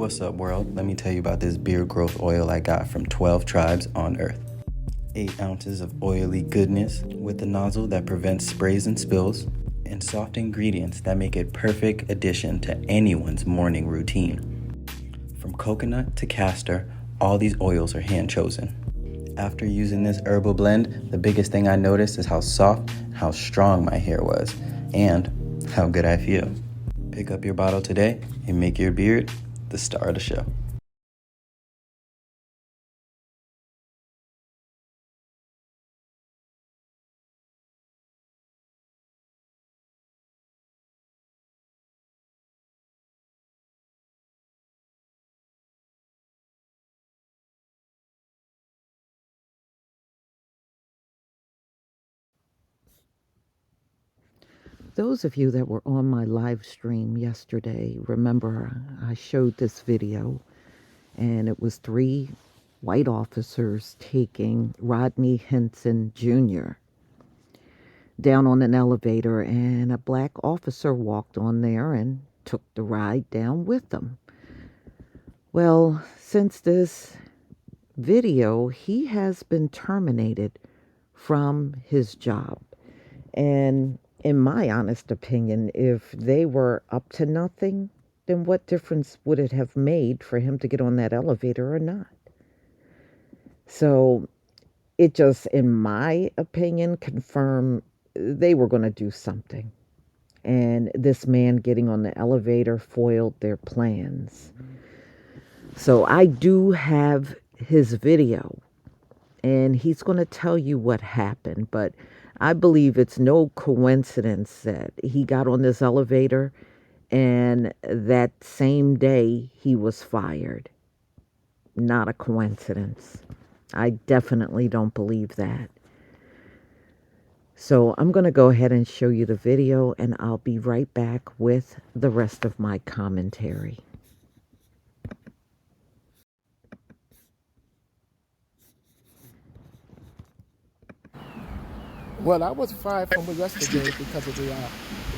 What's up, world? Let me tell you about this beard growth oil I got from 12 tribes on Earth. 8 ounces of oily goodness with a nozzle that prevents sprays and spills, and soft ingredients that make it perfect addition to anyone's morning routine. From coconut to castor, all these oils are hand chosen. After using this herbal blend, the biggest thing I noticed is how soft and how strong my hair was, and how good I feel. Pick up your bottle today and make your beard the star of the show. Those of you that were on my live stream yesterday, remember I showed this video, and it was 3 white officers taking Rodney Hinton Jr. down on an elevator, and a black officer walked on there and took the ride down with them. Well, since this video, he has been terminated from his job. And in my honest opinion, if they were up to nothing, then what difference would it have made for him to get on that elevator or not? So it just, in my opinion, confirmed they were going to do something. And this man getting on the elevator foiled their plans. So I do have his video, and he's going to tell you what happened. But I believe it's no coincidence that he got on this elevator and that same day he was fired. Not a coincidence. I definitely don't believe that. So I'm going to go ahead and show you the video, and I'll be right back with the rest of my commentary. Well, I was fired from yesterday because of the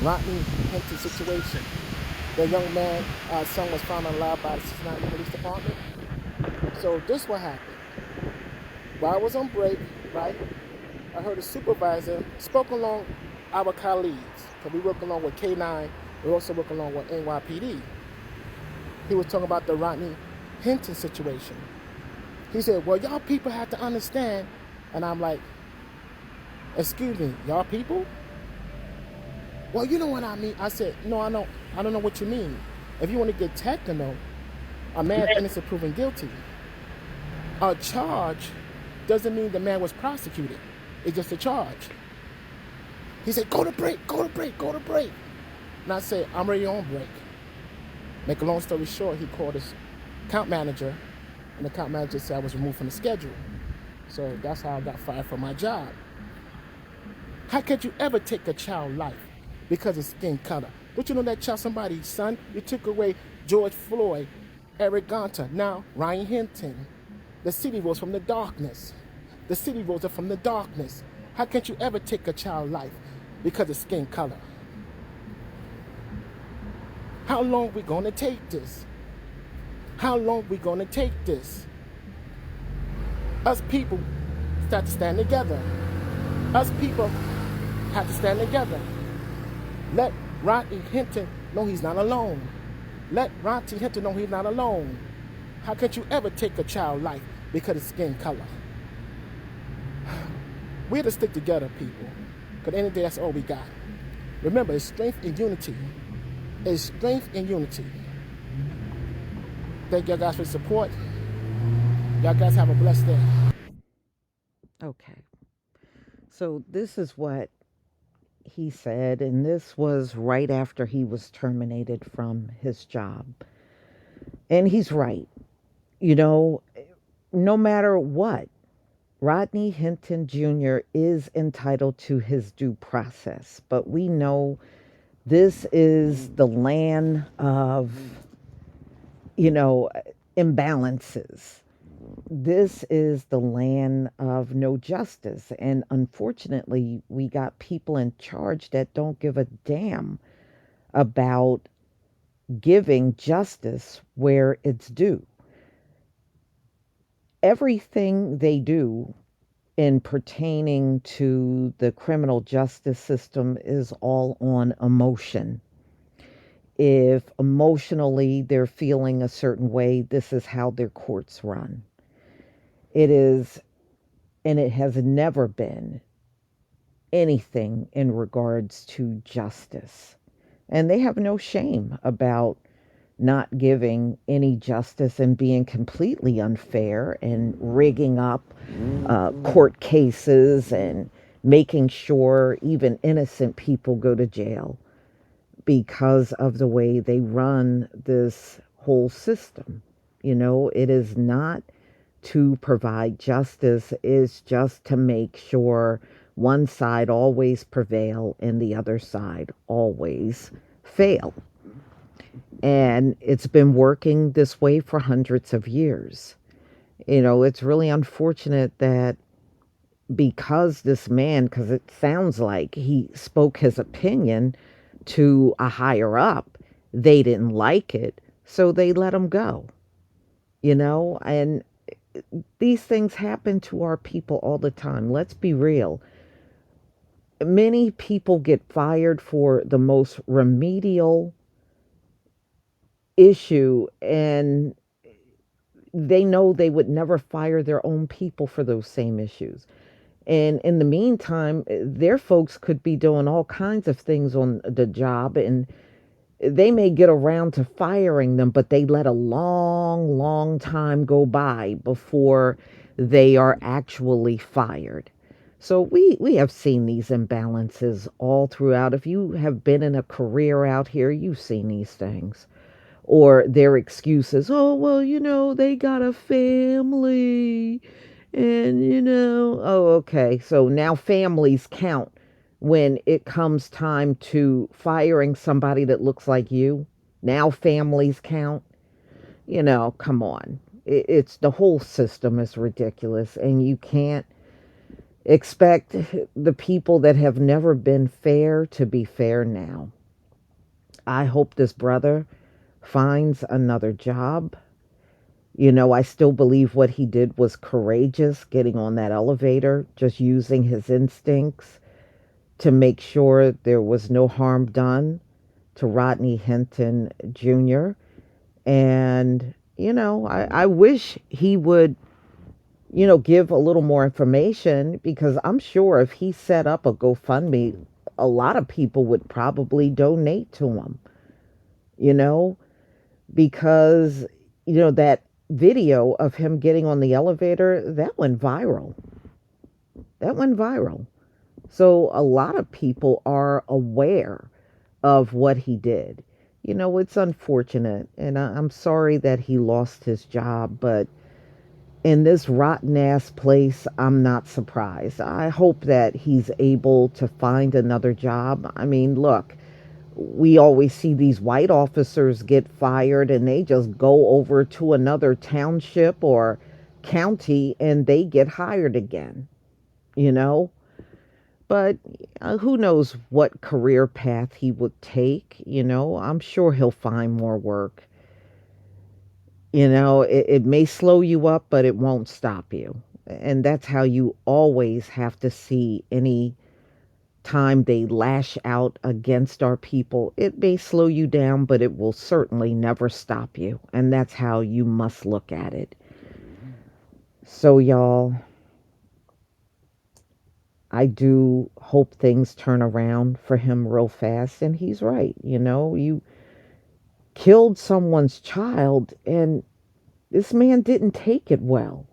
Rodney Hinton situation. The young man, son was found alive by the Cincinnati Police Department. So this what happened. While I was on break, right, I heard a supervisor spoke along our colleagues, because we work along with K9, we also work along with NYPD. He was talking about the Rodney Hinton situation. He said, well, y'all people have to understand. And I'm like, excuse me, y'all people? Well, you know what I mean. I said, no, I don't know what you mean. If you want to get technical, a man innocent proven guilty. A charge doesn't mean the man was prosecuted. It's just a charge. He said, go to break, go to break, go to break. And I said, I'm already on break. Make a long story short, he called his account manager, and the account manager said I was removed from the schedule. So that's how I got fired from my job. How could you ever take a child's life because of skin color? But you know that child, somebody's son? You took away George Floyd, Eric Garner, now Ryan Hinton. The city rose from the darkness. The city rose up from the darkness. How can't you ever take a child's life because of skin color? How long we gonna take this? How long we gonna take this? Us people start to stand together. Us people have to stand together. Let Rodney Hinton know he's not alone. Let Rodney Hinton know he's not alone. How could you ever take a child's life because of skin color? We have to stick together, people. Because at the end of the day, that's all we got. Remember, it's strength in unity. It's strength in unity. Thank y'all guys for the support. Y'all guys have a blessed day. Okay. So this is what he said, and this was right after he was terminated from his job. And he's right. You know, no matter what, Rodney Hinton Jr. is entitled to his due process. But we know this is the land of, imbalances. This is the land of no justice. And unfortunately, we got people in charge that don't give a damn about giving justice where it's due. Everything they do in pertaining to the criminal justice system is all on emotion. If emotionally they're feeling a certain way, this is how their courts run. It is, and it has never been anything in regards to justice. And they have no shame about not giving any justice and being completely unfair and rigging up court cases and making sure even innocent people go to jail because of the way they run this whole system. It is not to provide justice, is just to make sure one side always prevail and the other side always fail. And it's been working this way for hundreds of years. It's really unfortunate that because this man, because it sounds like he spoke his opinion to a higher up, they didn't like it, so they let him go. And these things happen to our people all the time. Let's be real. Many people get fired for the most remedial issue, and they know they would never fire their own people for those same issues. And in the meantime, their folks could be doing all kinds of things on the job, and they may get around to firing them, but they let a long, long time go by before they are actually fired. So we have seen these imbalances all throughout. If you have been in a career out here, you've seen these things. Or their excuses, oh, well, they got a family. And, oh, okay. So now families count when it comes time to firing somebody that looks like you. Now families count. Come on. It's the whole system is ridiculous. And you can't expect the people that have never been fair to be fair now. I hope this brother finds another job. I still believe what he did was courageous, getting on that elevator, just using his instincts to make sure there was no harm done to Rodney Hinton Jr. And, I wish he would, give a little more information, because I'm sure if he set up a GoFundMe, a lot of people would probably donate to him, because, that video of him getting on the elevator, that went viral. That went viral. So a lot of people are aware of what he did. It's unfortunate, and I'm sorry that he lost his job, but in this rotten ass place, I'm not surprised. I hope that he's able to find another job. I mean, look, we always see these white officers get fired and they just go over to another township or county and they get hired again, you know? But who knows what career path he would take, I'm sure he'll find more work. It may slow you up, but it won't stop you. And that's how you always have to see any time they lash out against our people. It may slow you down, but it will certainly never stop you. And that's how you must look at it. So, y'all, I do hope things turn around for him real fast. And he's right. You killed someone's child, and this man didn't take it well.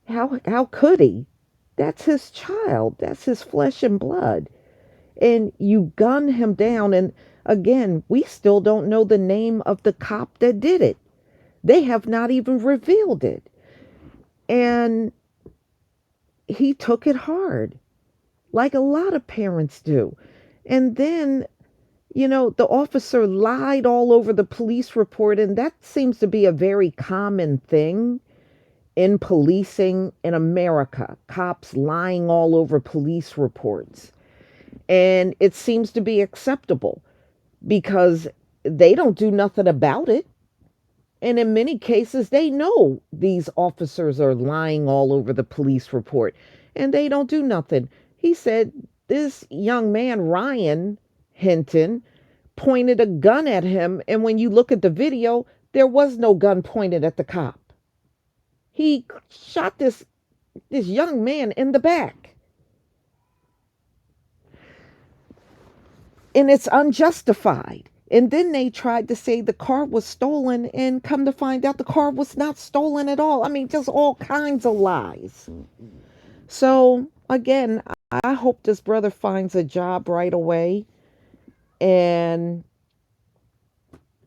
How could he? That's his child. That's his flesh and blood. And you gun him down. And again, we still don't know the name of the cop that did it. They have not even revealed it. And he took it hard, like a lot of parents do. And then, the officer lied all over the police report. And that seems to be a very common thing in policing in America. Cops lying all over police reports. And it seems to be acceptable because they don't do nothing about it. And in many cases, they know these officers are lying all over the police report and they don't do nothing. He said this young man, Ryan Hinton, pointed a gun at him. And when you look at the video, there was no gun pointed at the cop. He shot this young man in the back. And it's unjustified. And then they tried to say the car was stolen, and come to find out the car was not stolen at all. I mean, just all kinds of lies. So, again, I hope this brother finds a job right away and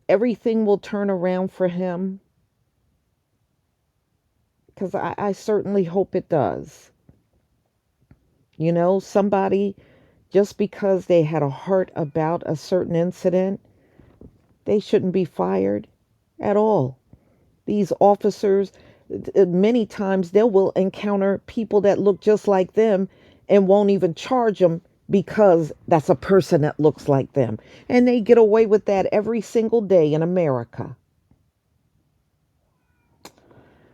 everything will turn around for him. Because I certainly hope it does. You know, somebody, just because they had a heart about a certain incident, they shouldn't be fired at all. These officers, many times they will encounter people that look just like them and won't even charge them because that's a person that looks like them. And they get away with that every single day in America.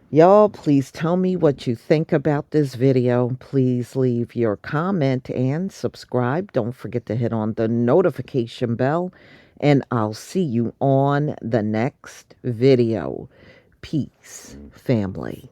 Y'all, please tell me what you think about this video. Please leave your comment and subscribe. Don't forget to hit on the notification bell. And I'll see you on the next video. Peace, family.